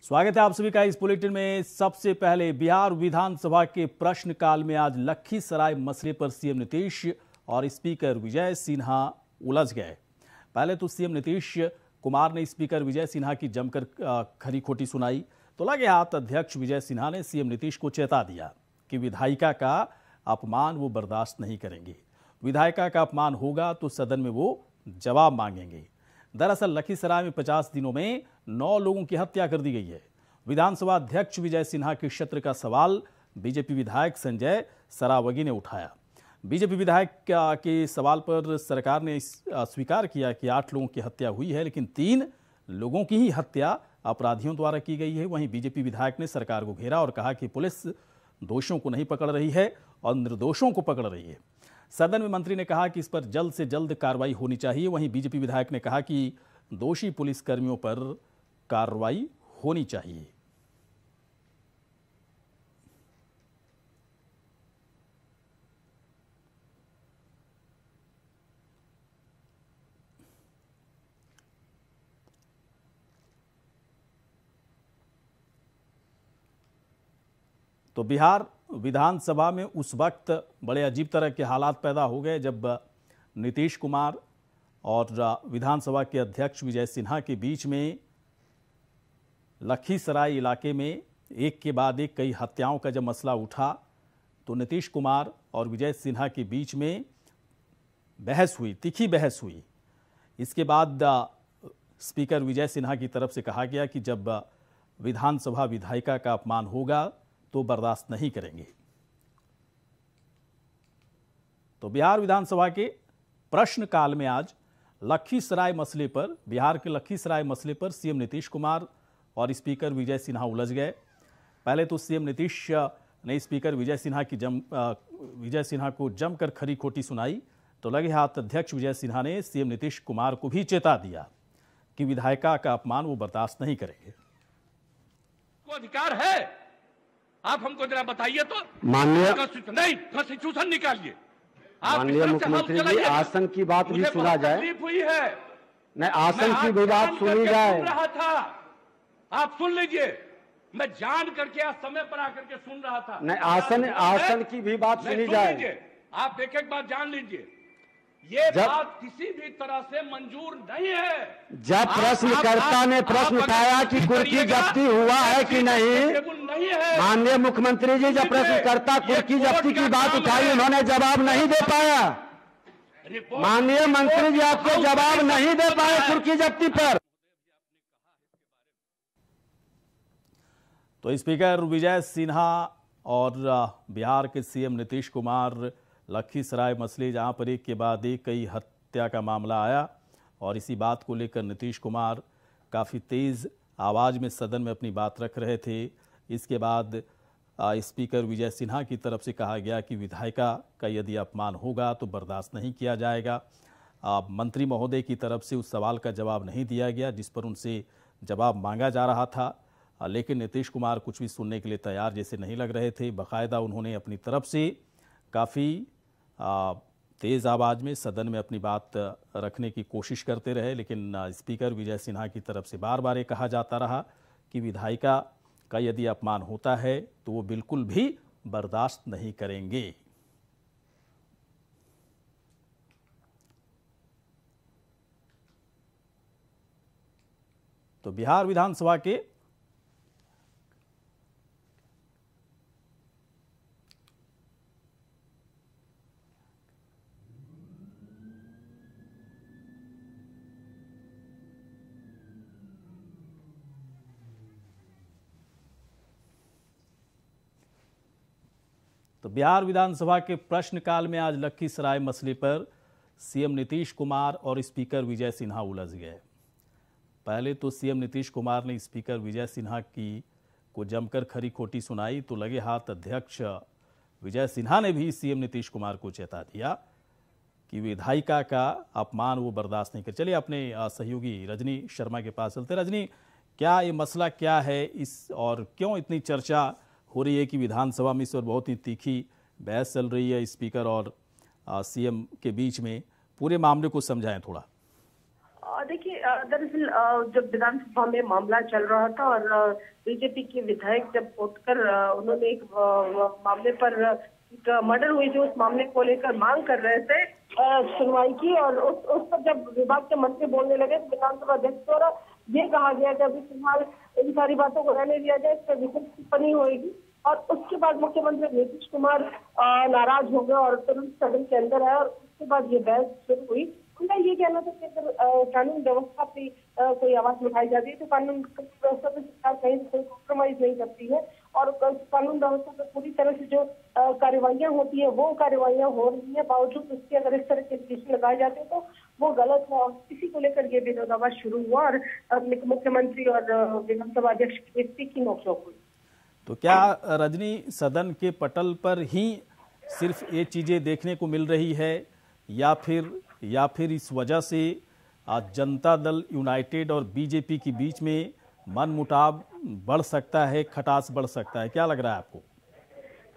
स्वागत है आप सभी का इस बुलेटिन में। सबसे पहले बिहार विधानसभा के प्रश्नकाल में आज लखीसराय मसले पर सीएम नीतीश और स्पीकर विजय सिन्हा उलझ गए। पहले तो सीएम नीतीश कुमार ने स्पीकर विजय सिन्हा की जमकर खरी खोटी सुनाई, तो लगे हाथ अध्यक्ष विजय सिन्हा ने सीएम नीतीश को चेता दिया कि विधायिका का अपमान वो बर्दाश्त नहीं करेंगे। विधायिका का अपमान होगा तो सदन में वो जवाब मांगेंगे। दरअसल लखीसराय में 50 दिनों में 9 लोगों की हत्या कर दी गई है। विधानसभा अध्यक्ष विजय सिन्हा के क्षेत्र का सवाल बीजेपी विधायक संजय सरावगी ने उठाया। बीजेपी विधायक के सवाल पर सरकार ने स्वीकार किया कि 8 लोगों की हत्या हुई है, लेकिन 3 लोगों की ही हत्या अपराधियों द्वारा की गई है। वहीं बीजेपी विधायक ने सरकार को घेरा और कहा कि पुलिस दोषियों को नहीं पकड़ रही है और निर्दोषों को पकड़ रही है। सदन में मंत्री ने कहा कि इस पर जल्द से जल्द कार्रवाई होनी चाहिए। वहीं बीजेपी विधायक ने कहा कि दोषी पुलिसकर्मियों पर कार्रवाई होनी चाहिए। तो बिहार विधानसभा में उस वक्त बड़े अजीब तरह के हालात पैदा हो गए जब नीतीश कुमार और विधानसभा के अध्यक्ष विजय सिन्हा के बीच में लखीसराय इलाके में एक के बाद एक कई हत्याओं का जब मसला उठा तो नीतीश कुमार और विजय सिन्हा के बीच में बहस हुई, तीखी बहस हुई। इसके बाद स्पीकर विजय सिन्हा की तरफ से कहा गया कि जब विधानसभा विधायिका का अपमान होगा तो बर्दाश्त नहीं करेंगे। तो बिहार विधानसभा के प्रश्नकाल में आज लखीसराय मसले पर, बिहार के लखीसराय मसले पर सीएम नीतीश कुमार और स्पीकर विजय सिन्हा उलझ गए। पहले तो सीएम नीतीश ने स्पीकर विजय सिन्हा को जमकर खरी खोटी सुनाई, तो लगे हाथ अध्यक्ष विजय सिन्हा ने सीएम नीतीश कुमार को भी चेता दिया कि विधायिका का अपमान वो बर्दाश्त नहीं करेंगे। को अधिकार है, आप हमको जरा बताइए तो। माननीय कॉन्स्टिट्यूशन निकालिए। माननीय मुख्यमंत्री जी, आसन की बात भी सुना जाए। तकलीफ हुई है, नहीं, आसन की भी बात सुनी जाए। सुन रहा था, आप सुन लीजिए। मैं जान करके आज समय पर आकर के सुन रहा था। नहीं, आसन की भी बात सुनी जाए। आप एक एक बात जान लीजिए। ये बात किसी भी तरह से मंजूर नहीं है। जब प्रश्नकर्ता ने प्रश्न उठाया कि कुर्की जब्ती हुआ है कि नहीं, माननीय मुख्यमंत्री जी, जब प्रश्नकर्ता कुर्की जब्ती की बात उठाई, उन्होंने जवाब नहीं दे पाया। माननीय मंत्री जी, आपको जवाब नहीं दे पाए कुर्की जब्ती पर। तो स्पीकर विजय सिन्हा और बिहार के सीएम नीतीश कुमार लखीसराय मसले, जहां पर एक के बाद एक कई हत्या का मामला आया और इसी बात को लेकर नीतीश कुमार काफ़ी तेज़ आवाज़ में सदन में अपनी बात रख रहे थे। इसके बाद स्पीकर विजय सिन्हा की तरफ से कहा गया कि विधायिका का यदि अपमान होगा तो बर्दाश्त नहीं किया जाएगा। मंत्री महोदय की तरफ से उस सवाल का जवाब नहीं दिया गया जिस पर उनसे जवाब मांगा जा रहा था, लेकिन नीतीश कुमार कुछ भी सुनने के लिए तैयार जैसे नहीं लग रहे थे। बाकायदा उन्होंने अपनी तरफ से काफ़ी तेज़ आवाज़ में सदन में अपनी बात रखने की कोशिश करते रहे, लेकिन स्पीकर विजय सिन्हा की तरफ से बार बार ये कहा जाता रहा कि विधायिका का यदि अपमान होता है तो वो बिल्कुल भी बर्दाश्त नहीं करेंगे। तो बिहार विधानसभा के तो बिहार विधानसभा के प्रश्नकाल में आज लखीसराय मसले पर सीएम नीतीश कुमार और स्पीकर विजय सिन्हा उलझ गए। पहले तो सीएम नीतीश कुमार ने स्पीकर विजय सिन्हा को जमकर खरी खोटी सुनाई, तो लगे हाथ अध्यक्ष विजय सिन्हा ने भी सीएम नीतीश कुमार को चेता दिया कि विधायिका का अपमान वो बर्दाश्त नहीं कर। चलिए अपने सहयोगी रजनी शर्मा के पास चलते। रजनी, क्या ये मसला क्या है इस और क्यों इतनी चर्चा हो रही है कि विधानसभा में इस पर बहुत ही तीखी बहस चल रही है स्पीकर और सीएम के बीच में? पूरे मामले को समझाएं थोड़ा। देखिए, दरअसल जब विधानसभा में मामला चल रहा था और बीजेपी के विधायक जब उठकर उन्होंने एक मामले पर एक मर्डर हुई जो उस मामले को लेकर मांग कर रहे थे, सुनवाई की और उस पर जब विभाग के मंत्री बोलने लगे तो विधानसभा अध्यक्ष द्वारा ये कहा गया कि अभी फिलहाल इन सारी बातों को रहने दिया जाए, इस पर विशेष टिप्पणी होगी। और उसके बाद मुख्यमंत्री नीतीश कुमार नाराज हो गए और तुरंत सदन के अंदर आए और उसके बाद ये बहस शुरू हुई। उनका ये कहना था कि अगर कानून व्यवस्था पे कोई आवाज उठाई जाती है तो कानून व्यवस्था पे सरकार कहीं से कोई कॉम्प्रोमाइज नहीं करती है और कानून व्यवस्था पे पूरी तरह से जो कार्यवाहियां होती है वो कार्यवाहियां हो रही है, बावजूद उसके अगर इस तरह के एलिगेशन लगाए जाते हैं तो वो गलत है। और इसी को लेकर ये विरोधाभास शुरू हुआ और मुख्यमंत्री और विधानसभा अध्यक्ष की तीखी नोकझोंक हुई। तो क्या रजनी, सदन के पटल पर ही सिर्फ ये चीजें देखने को मिल रही है या फिर इस वजह से जनता दल यूनाइटेड और बीजेपी के बीच में मनमुटाव बढ़ सकता है, खटास बढ़ सकता है? क्या लग रहा है आपको?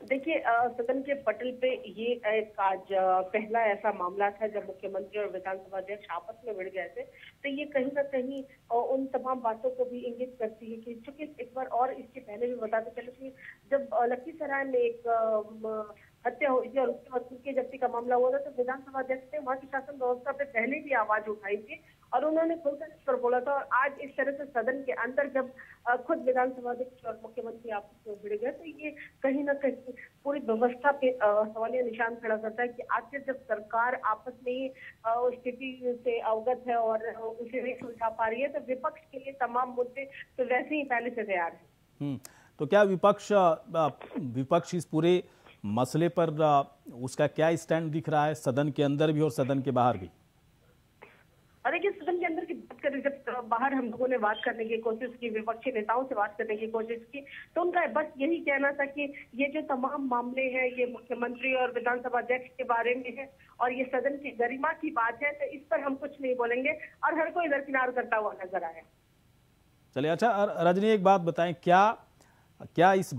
देखिए, सदन के पटल पे ये एक आज पहला ऐसा मामला था जब मुख्यमंत्री और विधानसभा अध्यक्ष आपस में भिड़ गए थे। तो ये कहीं ना कहीं उन तमाम बातों को भी इंगित करती है कि चूंकि एक बार और इसके पहले भी बताते चले कि जब लखीसराय में एक हत्या हुई थी और उसके बाद कुर्की जब्ती का मामला हुआ था तो विधानसभा अध्यक्ष ने वहां की शासन व्यवस्था पे पहले भी आवाज उठाई थी और उन्होंने खुलकर इस पर बोला था। और आज इस तरह से सदन के अंदर जब खुद विधानसभा अध्यक्ष और मुख्यमंत्री आपस में भिड़ गए तो ये कहीं ना कहीं पूरी व्यवस्था पे सवालिया निशान खड़ा करता है कि आखिर जब सरकार आपस में ही स्थिति से अवगत है और उसे नहीं सुलझा पा रही है तो विपक्ष के लिए तमाम मुद्दे तो वैसे ही पहले से तैयार है। तो क्या विपक्ष इस पूरे मसले पर उसका क्या स्टैंड दिख रहा है, सदन के अंदर भी और सदन के बाहर भी? देखिए, सदन के अंदर की बात करें, जब बाहर हम लोगों ने बात करने की कोशिश की, विपक्षी नेताओं से बात करने की कोशिश की, तो उनका बस यही कहना था कि ये जो तमाम मामले हैं ये मुख्यमंत्री और विधानसभा अध्यक्ष के बारे में है और ये सदन की गरिमा की बात है, तो इस पर हम कुछ नहीं बोलेंगे और हर कोई दरकिनार करता हुआ नजर आया। चलिए, अच्छा रजनी, एक बात बताएं, क्या इस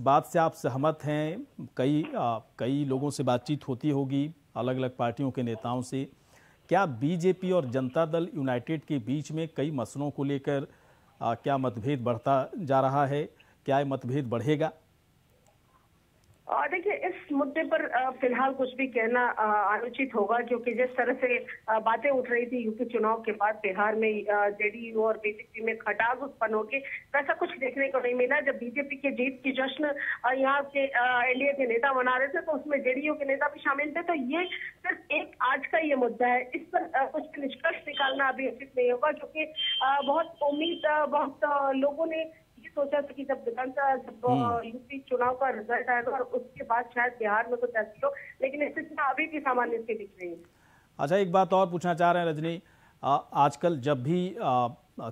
बात से आप सहमत हैं? कई लोगों से बातचीत होती होगी, अलग अलग पार्टियों के नेताओं से। क्या बीजेपी और जनता दल यूनाइटेड के बीच में कई मसलों को लेकर क्या मतभेद बढ़ता जा रहा है? क्या ये मतभेद बढ़ेगा? देखिए, इस मुद्दे पर फिलहाल कुछ भी कहना अनुचित होगा क्योंकि जिस तरह से बातें उठ रही थी यूपी चुनाव के बाद बिहार में जेडीयू और बीजेपी में खटास उत्पन्न होगी, वैसा कुछ देखने को नहीं मिला। जब बीजेपी के जीत की जश्न यहाँ के एनडीए के नेता मना रहे थे तो उसमें जेडीयू के नेता भी शामिल थे। तो ये सिर्फ एक आज का ये मुद्दा है, इस पर कुछ निष्कर्ष निकालना अभी उचित नहीं होगा क्योंकि बहुत लोगों ने सोचा था कि जब विधानसभा यूपी चुनाव का रिजल्ट आएगा और उसके बाद शायद बिहार में कुछ ऐसी हो, लेकिन स्थिति अभी भी सामान्य से दिख रही है। अच्छा, एक बात और पूछना चाह रहे हैं रजनी, आजकल जब भी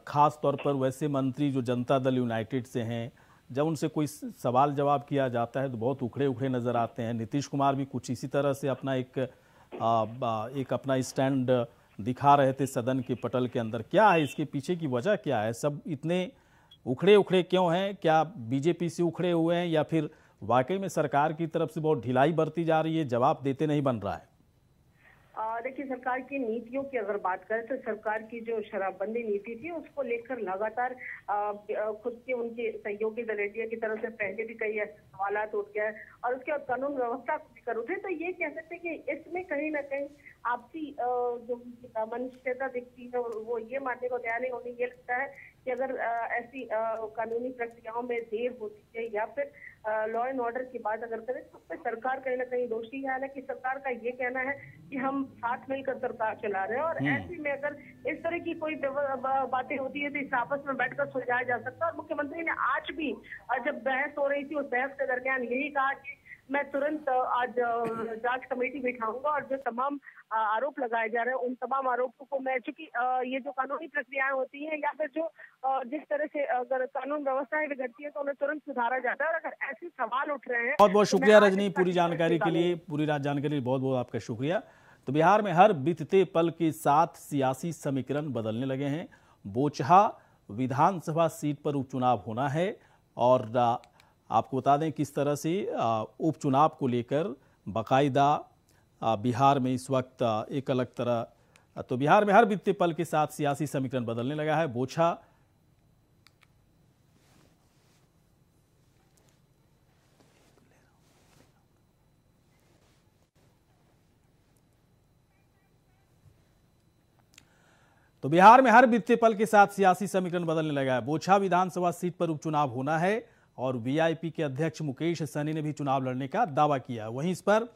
खास तौर पर वैसे मंत्री जो जनता दल यूनाइटेड से हैं, जब उनसे कोई सवाल जवाब किया जाता है तो बहुत उखड़े उखड़े नजर आते हैं। नीतीश कुमार भी कुछ इसी तरह से अपना एक अपना स्टैंड दिखा रहे थे सदन के पटल के अंदर। क्या है इसके पीछे की वजह, क्या है? सब इतने उखड़े उखड़े क्यों हैं? क्या बीजेपी से उखड़े हुए हैं या फिर वाकई में सरकार की तरफ से बहुत ढिलाई बरती जा रही है, जवाब देते नहीं बन रहा है? देखिए, सरकार की नीतियों की अगर बात करें तो सरकार की जो शराबबंदी नीति थी उसको लेकर लगातार खुद के उनके सहयोगी दल एनडीए की तरफ से पहले भी कई ऐसे सवाल उठ गए और उसके बाद कानून व्यवस्था को लेकर उठे। तो ये कह सकते हैं कि इसमें कहीं ना कहीं आपसी जो मनुष्यता दिखती है वो ये मानने को तैयार नहीं होनी। ये लगता है कि अगर ऐसी कानूनी प्रक्रियाओं में देर होती है या फिर लॉ एंड ऑर्डर की बात अगर करें तो उसमें सरकार कहीं ना कहीं दोषी है। हालांकि सरकार का ये कहना है कि हम साथ मिलकर सरकार चला रहे हैं और ऐसे में अगर इस तरह की कोई बातें होती है तो इस आपस में बैठकर सुलझाया जा सकता है। और मुख्यमंत्री ने आज भी जब बहस हो रही थी उस बहस के दरमियान यही कहा कि मैं तुरंत आज जांच कमेटी बिठाऊंगा और जो तमाम आरोप लगाए जा रहे हैं उन तमाम आरोपों को मैं, चूंकि ये जो कानूनी प्रक्रियाएं होती हैं या फिर जो जिस तरह से अगर कानून व्यवस्थाएं बिगड़ती है तो उन्हें तुरंत सुधारा जाता है। और अगर ऐसे सवाल उठ रहे हैं। बहुत बहुत शुक्रिया रजनी, पूरी जानकारी के लिए, बहुत बहुत आपका शुक्रिया। तो बिहार में हर बीतते पल के साथ सियासी समीकरण बदलने लगे हैं। बोचहा विधानसभा सीट पर उपचुनाव होना है और आपको बता दें किस तरह से उपचुनाव को लेकर बाकायदा बिहार में इस वक्त एक अलग तरह तो बिहार में हर बीतते पल के साथ सियासी समीकरण बदलने लगा है। बोछा तो बिहार में हर बीतते पल के साथ सियासी समीकरण बदलने लगा है। बोछा विधानसभा सीट पर उपचुनाव होना है और वीआईपी के अध्यक्ष मुकेश सहनी ने भी चुनाव लड़ने का दावा किया। वहीं इस पर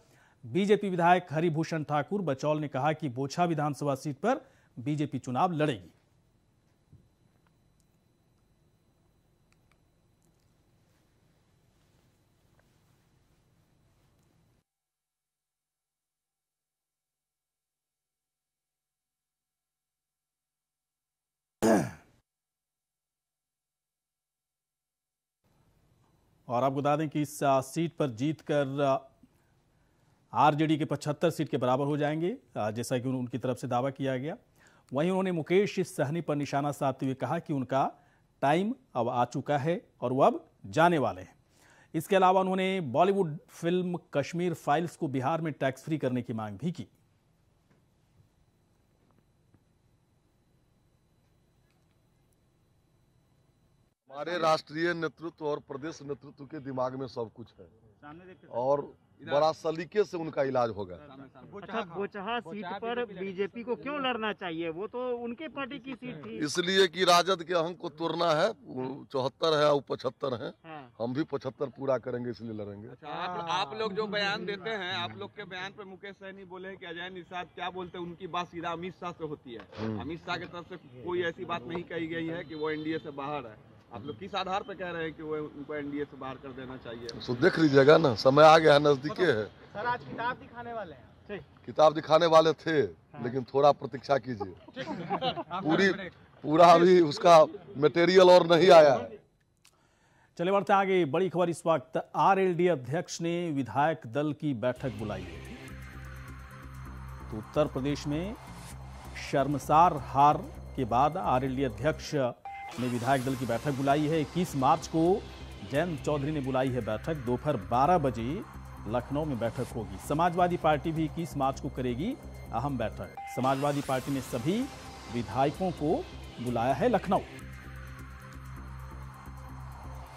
बीजेपी विधायक हरिभूषण ठाकुर बचौल ने कहा कि बोछा विधानसभा सीट पर बीजेपी चुनाव लड़ेगी। और आपको बता दें कि इस सीट पर जीतकर आरजेडी के 75 सीट के बराबर हो जाएंगे, जैसा कि उनकी तरफ से दावा किया गया। वहीं उन्होंने मुकेश सहनी पर निशाना साधते हुए कहा कि उनका टाइम अब आ चुका है और वो अब जाने वाले हैं। इसके अलावा उन्होंने बॉलीवुड फिल्म कश्मीर फाइल्स को बिहार में टैक्स फ्री करने की मांग भी की। हमारे राष्ट्रीय नेतृत्व और प्रदेश नेतृत्व के दिमाग में सब कुछ है और बड़ा सलीके से उनका इलाज होगा। अच्छा, बोचहा सीट पर बीजेपी को क्यों लड़ना चाहिए? वो तो उनके पार्टी की सीट थी। इसलिए कि राजद के अहंग को तोड़ना है। 74 है और 75 है। हम भी 75 पूरा करेंगे, इसलिए लड़ेंगे। अच्छा, आप लोग जो बयान देते हैं, आप लोग के बयान पे मुकेश सहनी बोले कि अजय निषाद क्या बोलते हैं, उनकी बात सीधा अमित शाह से होती है। अमित शाह की तरफ से कोई ऐसी बात नहीं कही गई है कि वो एनडीए से बाहर है। आप लोग किस आधार पर कह रहे हैं कि वो उनको एनडीए से बाहर कर देना चाहिए? तो देख लीजिएगा ना, समय आ गया है, नजदीके है। सर, आज किताब दिखाने वाले हैं। किताब दिखाने वाले थे, लेकिन थोड़ा प्रतीक्षा कीजिए। पूरा अभी उसका मटेरियल और नहीं आया है। चले बढ़ते आगे। बड़ी खबर इस वक्त, आरएलडी अध्यक्ष ने विधायक दल की बैठक बुलाई है। तो उत्तर प्रदेश में शर्मसार हार के बाद आरएलडी अध्यक्ष ने विधायक दल की बैठक बुलाई है। 21 मार्च को जयंत चौधरी ने बुलाई है बैठक। दोपहर 12 बजे लखनऊ में बैठक होगी। समाजवादी पार्टी भी 21 मार्च को करेगी अहम बैठक। समाजवादी पार्टी ने सभी विधायकों को बुलाया है लखनऊ।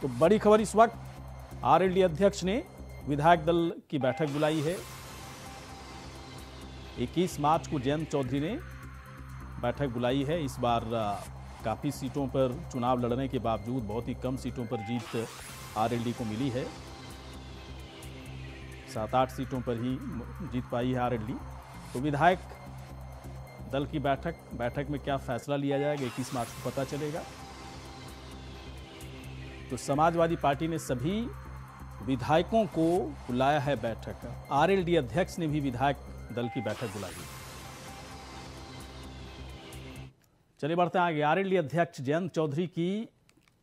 तो बड़ी खबर इस वक्त, आरएलडी अध्यक्ष ने विधायक दल की बैठक बुलाई है। 21 मार्च को जयंत चौधरी ने बैठक बुलाई है। इस बार काफ़ी सीटों पर चुनाव लड़ने के बावजूद बहुत ही कम सीटों पर जीत आरएलडी को मिली है। 7-8 सीटों पर ही जीत पाई है आरएलडी। तो विधायक दल की बैठक में क्या फैसला लिया जाएगा, 21 मार्च को पता चलेगा। तो समाजवादी पार्टी ने सभी विधायकों को बुलाया है बैठक। आरएलडी अध्यक्ष ने भी विधायक दल की बैठक बुलाई है। चलिए बढ़ते हैं आगे। आरएलडी अध्यक्ष जयंत चौधरी की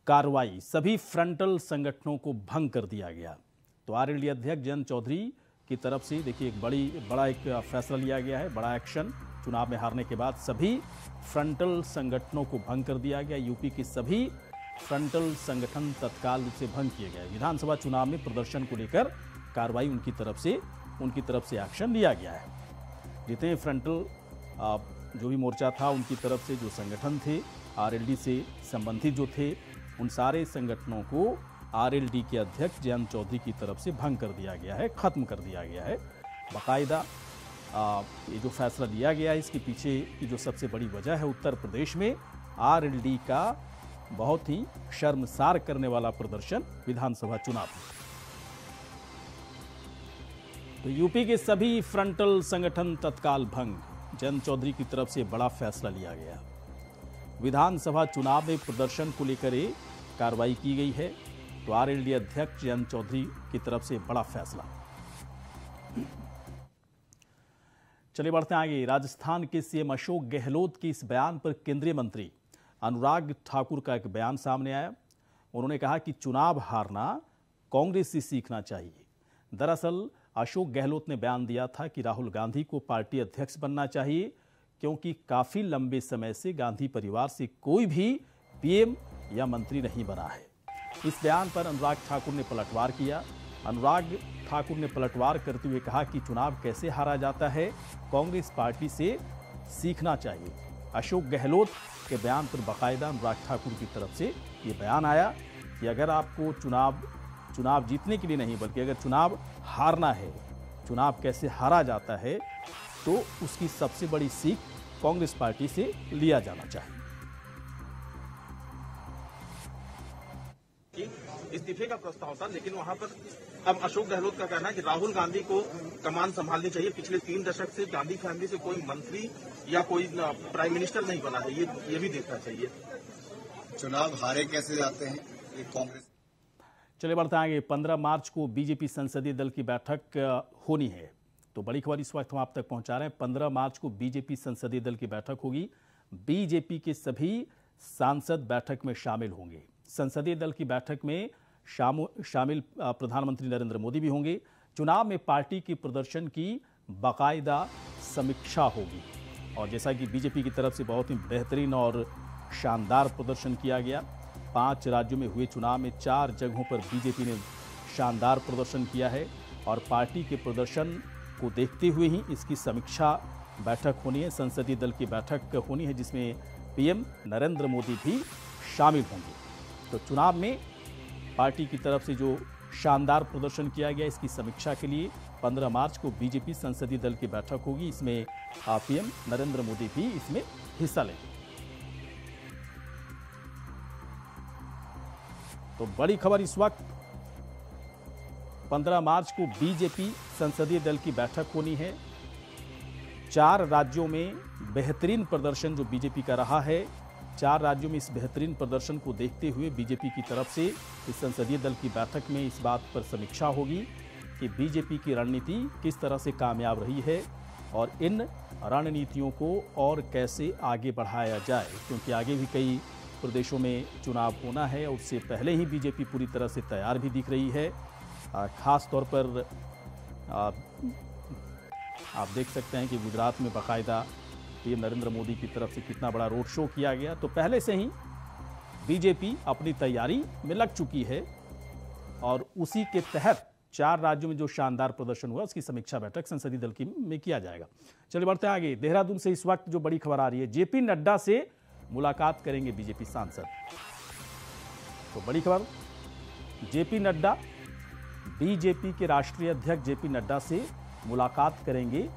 कार्रवाई, सभी फ्रंटल संगठनों को भंग कर दिया गया। तो आरएलडी अध्यक्ष जयंत चौधरी की तरफ से देखिए बड़ा एक फैसला लिया गया है, बड़ा एक्शन। चुनाव में हारने के बाद सभी फ्रंटल संगठनों को भंग कर दिया गया। यूपी के सभी फ्रंटल संगठन तत्काल रूप से भंग किए गए। विधानसभा चुनाव में प्रदर्शन को लेकर कार्रवाई उनकी तरफ से एक्शन लिया गया है। जितने फ्रंटल जो भी मोर्चा था, उनकी तरफ से जो संगठन थे आरएलडी से संबंधित जो थे, उन सारे संगठनों को आरएलडी के अध्यक्ष जयंत चौधरी की तरफ से भंग कर दिया गया है, खत्म कर दिया गया है। बाकायदा ये जो फैसला लिया गया है, इसके पीछे की जो सबसे बड़ी वजह है, उत्तर प्रदेश में आरएलडी का बहुत ही शर्मसार करने वाला प्रदर्शन विधानसभा चुनाव में। तो यूपी के सभी फ्रंटल संगठन तत्काल भंग। जयंत चौधरी की तरफ से बड़ा फैसला लिया गया। विधानसभा चुनाव में प्रदर्शन को लेकर कार्रवाई की गई है। तो आरएलडी अध्यक्ष जयंत चौधरी की तरफ से बड़ा फैसला। चलिए बढ़ते हैं आगे। राजस्थान के सीएम अशोक गहलोत के इस बयान पर केंद्रीय मंत्री अनुराग ठाकुर का एक बयान सामने आया। उन्होंने कहा कि चुनाव हारना कांग्रेस से सीखना चाहिए। दरअसल अशोक गहलोत ने बयान दिया था कि राहुल गांधी को पार्टी अध्यक्ष बनना चाहिए, क्योंकि काफी लंबे समय से गांधी परिवार से कोई भी पीएम या मंत्री नहीं बना है। इस बयान पर अनुराग ठाकुर ने पलटवार किया। अनुराग ठाकुर ने पलटवार करते हुए कहा कि चुनाव कैसे हारा जाता है, कांग्रेस पार्टी से सीखना चाहिए। अशोक गहलोत के बयान पर बाकायदा अनुराग ठाकुर की तरफ से ये बयान आया कि अगर आपको चुनाव जीतने के लिए नहीं बल्कि अगर चुनाव हारना है, चुनाव कैसे हारा जाता है, तो उसकी सबसे बड़ी सीख कांग्रेस पार्टी से लिया जाना चाहिए। इस्तीफे का प्रस्ताव था, लेकिन वहां पर अब अशोक गहलोत का कहना है कि राहुल गांधी को कमान संभालनी चाहिए। पिछले 3 दशक से गांधी फैमिली से कोई मंत्री या कोई प्राइम मिनिस्टर नहीं बना है, ये भी देखना चाहिए। चुनाव हारे कैसे जाते हैं ये कांग्रेस। चलिए बढ़ते आगे। 15 मार्च को बीजेपी संसदीय दल की बैठक होनी है, तो बड़ी खबर इस वक्त हम आप तक पहुंचा रहे हैं। 15 मार्च को बीजेपी संसदीय दल की बैठक होगी। बीजेपी के सभी सांसद बैठक में शामिल होंगे। संसदीय दल की बैठक में शामिल प्रधानमंत्री नरेंद्र मोदी भी होंगे। चुनाव में पार्टी के प्रदर्शन की बाकायदा समीक्षा होगी और जैसा कि बीजेपी की तरफ से बहुत ही बेहतरीन और शानदार प्रदर्शन किया गया। 5 राज्यों में हुए चुनाव में 4 जगहों पर बीजेपी ने शानदार प्रदर्शन किया है और पार्टी के प्रदर्शन को देखते हुए ही इसकी समीक्षा बैठक होनी है। संसदीय दल की बैठक होनी है जिसमें पीएम नरेंद्र मोदी भी शामिल होंगे। तो चुनाव में पार्टी की तरफ से जो शानदार प्रदर्शन किया गया, इसकी समीक्षा के लिए 15 मार्च को बीजेपी संसदीय दल की बैठक होगी। इसमें पीएम नरेंद्र मोदी भी इसमें हिस्सा लेंगे। तो बड़ी खबर इस वक्त 15 मार्च को बीजेपी संसदीय दल की बैठक होनी है। 4 राज्यों में बेहतरीन प्रदर्शन जो बीजेपी का रहा है, 4 राज्यों में इस बेहतरीन प्रदर्शन को देखते हुए बीजेपी की तरफ से इस संसदीय दल की बैठक में इस बात पर समीक्षा होगी कि बीजेपी की रणनीति किस तरह से कामयाब रही है और इन रणनीतियों को और कैसे आगे बढ़ाया जाए, क्योंकि आगे भी कई प्रदेशों में चुनाव होना है और उससे पहले ही बीजेपी पूरी तरह से तैयार भी दिख रही है। खास तौर पर आप देख सकते हैं कि गुजरात में बाकायदा पीएम नरेंद्र मोदी की तरफ से कितना बड़ा रोड शो किया गया। तो पहले से ही बीजेपी अपनी तैयारी में लग चुकी है और उसी के तहत 4 राज्यों में जो शानदार प्रदर्शन हुआ उसकी समीक्षा बैठक संसदीय दल में किया जाएगा। चलिए बढ़ते हैं आगे। देहरादून से इस वक्त जो बड़ी खबर आ रही है, जेपी नड्डा से मुलाकात करेंगे बीजेपी सांसद। तो बड़ी खबर, जेपी नड्डा बीजेपी के राष्ट्रीय अध्यक्ष जेपी नड्डा से मुलाकात करेंगे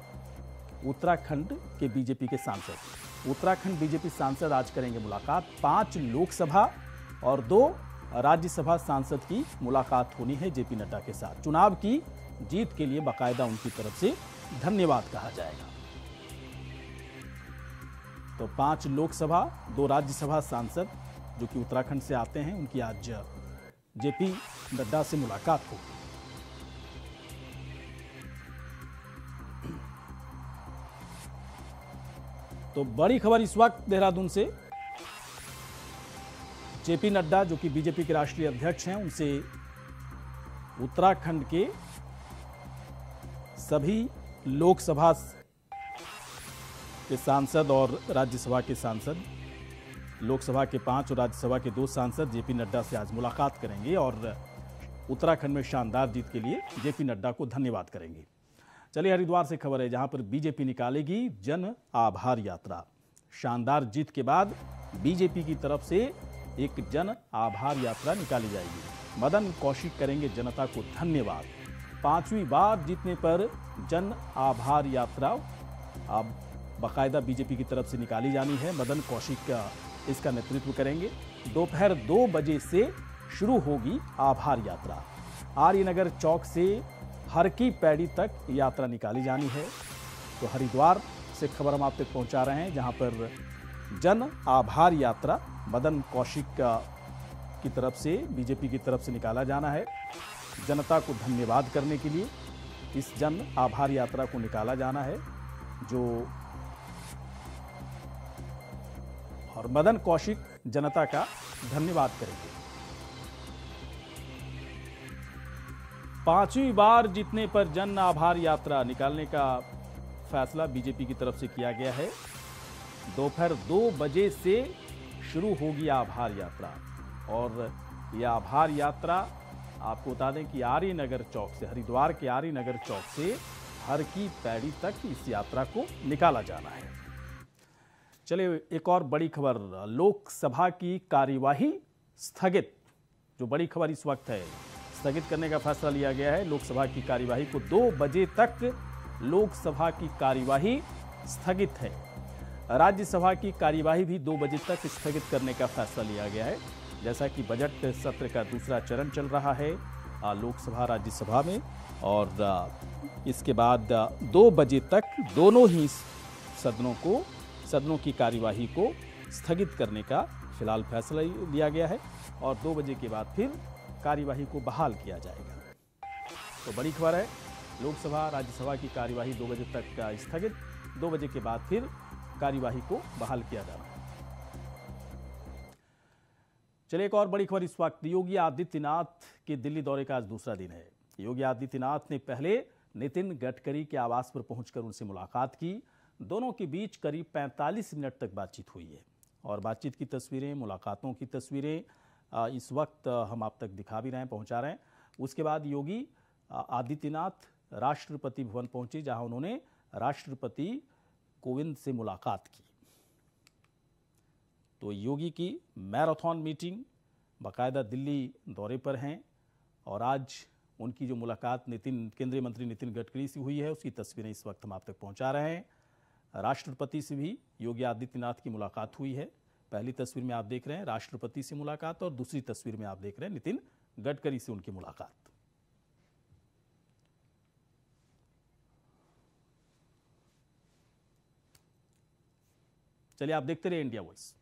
उत्तराखंड के बीजेपी के सांसद। उत्तराखंड बीजेपी सांसद आज करेंगे मुलाकात। 5 लोकसभा और 2 राज्यसभा सांसद की मुलाकात होनी है जेपी नड्डा के साथ। चुनाव की जीत के लिए बाकायदा उनकी तरफ से धन्यवाद कहा जाएगा। तो 5 लोकसभा 2 राज्यसभा सांसद जो कि उत्तराखंड से आते हैं, उनकी आज जेपी नड्डा से मुलाकात होगी। तो बड़ी खबर इस वक्त देहरादून से, जेपी नड्डा जो कि बीजेपी के राष्ट्रीय अध्यक्ष हैं, उनसे उत्तराखंड के सभी लोकसभा के सांसद और राज्यसभा के सांसद, लोकसभा के 5 और राज्यसभा के 2 सांसद जेपी नड्डा से आज मुलाकात करेंगे और उत्तराखंड में शानदार जीत के लिए जेपी नड्डा को धन्यवाद करेंगे। चलिए हरिद्वार से खबर है, जहां पर बीजेपी निकालेगी जन आभार यात्रा। शानदार जीत के बाद बीजेपी की तरफ से एक जन आभार यात्रा निकाली जाएगी। मदन कौशिक करेंगे जनता को धन्यवाद। 5वीं बार जीतने पर जन आभार यात्रा अब बाकायदा बीजेपी की तरफ से निकाली जानी है। मदन कौशिक इसका नेतृत्व करेंगे। दोपहर 2 बजे से शुरू होगी आभार यात्रा। आर्यनगर चौक से हर की पैड़ी तक यात्रा निकाली जानी है। तो हरिद्वार से खबर हम आप तक पहुंचा रहे हैं, जहां पर जन आभार यात्रा मदन कौशिक की तरफ से बीजेपी की तरफ से निकाला जाना है। जनता को धन्यवाद करने के लिए इस जन आभार यात्रा को निकाला जाना है, जो और मदन कौशिक जनता का धन्यवाद करेंगे। 5वीं बार जीतने पर जन आभार यात्रा निकालने का फैसला बीजेपी की तरफ से किया गया है। दोपहर 2 बजे से शुरू होगी आभार यात्रा और यह आभार यात्रा आपको बता दें कि आर्यनगर चौक से, हरिद्वार के आर्यनगर चौक से हर की पैड़ी तक इस यात्रा को निकाला जाना है। चलिए एक और बड़ी खबर, लोकसभा की कार्यवाही स्थगित। जो बड़ी खबर इस वक्त है, स्थगित करने का फैसला लिया गया है। लोकसभा की कार्यवाही को 2 बजे तक लोकसभा की कार्यवाही स्थगित है। राज्यसभा की कार्यवाही भी 2 बजे तक स्थगित करने का फैसला लिया गया है। जैसा कि बजट सत्र का दूसरा चरण चल रहा है लोकसभा राज्यसभा में, और इसके बाद 2 बजे तक दोनों ही सदनों की कार्यवाही को स्थगित करने का फिलहाल फैसला लिया गया है, और 2 बजे के बाद फिर कार्यवाही को बहाल किया जाएगा। तो बड़ी खबर है, लोकसभा राज्यसभा की कार्यवाही 2 बजे तक स्थगित, 2 बजे के बाद फिर कार्यवाही को बहाल किया जा रहा है। चलिए एक और बड़ी खबर इस वक्त, योगी आदित्यनाथ के दिल्ली दौरे का आज दूसरा दिन है। योगी आदित्यनाथ ने पहले नितिन गडकरी के आवास पर पहुंचकर उनसे मुलाकात की। दोनों के बीच करीब 45 मिनट तक बातचीत हुई है, और बातचीत की तस्वीरें, मुलाकातों की तस्वीरें इस वक्त हम आप तक दिखा भी रहे हैं, पहुंचा रहे हैं। उसके बाद योगी आदित्यनाथ राष्ट्रपति भवन पहुंचे, जहां उन्होंने राष्ट्रपति कोविंद से मुलाकात की। तो योगी की मैराथन मीटिंग, बाकायदा दिल्ली दौरे पर हैं, और आज उनकी जो मुलाकात केंद्रीय मंत्री नितिन गडकरी से हुई है, उसकी तस्वीरें इस वक्त हम आप तक पहुंचा रहे हैं। राष्ट्रपति से भी योगी आदित्यनाथ की मुलाकात हुई है। पहली तस्वीर में आप देख रहे हैं राष्ट्रपति से मुलाकात, और दूसरी तस्वीर में आप देख रहे हैं नितिन गडकरी से उनकी मुलाकात। चलिए आप देखते रहिए इंडिया वॉइस।